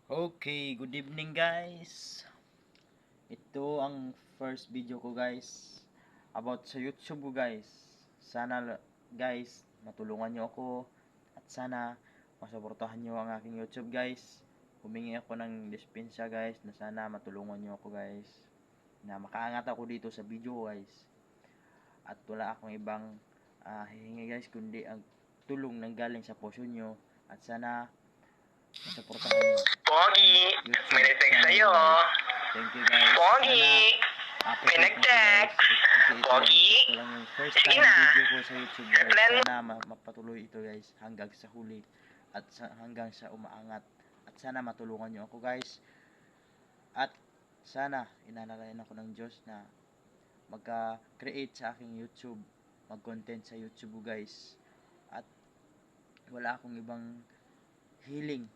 Okay, good evening guys. Ito ang first video ko guys about sa YouTube ko guys. Sana guys matulungan nyo ako at sana masuportahan nyo ang aking YouTube guys. Humingi ako ng dispensa guys na sana matulungan nyo ako guys. Na makaangat ako dito sa video guys. At wala akong ibang hihingi guys kundi ang tulong nang galing sa puso nyo. At sana masuportahan nyo Pogi, may nag-text sa'yo. Thank you guys. Pogi, Sana may nag-text. Pogi, ito lang yung first sige time na. video ko sa YouTube guys. Reply mo. Sana mapatuloy ito guys hanggang sa huli at hanggang sa umaangat. At sana matulungan nyo ako guys. At sana inanalayan ako ng Diyos na magka-create sa aking YouTube, mag-content sa YouTube guys. At wala akong ibang hiling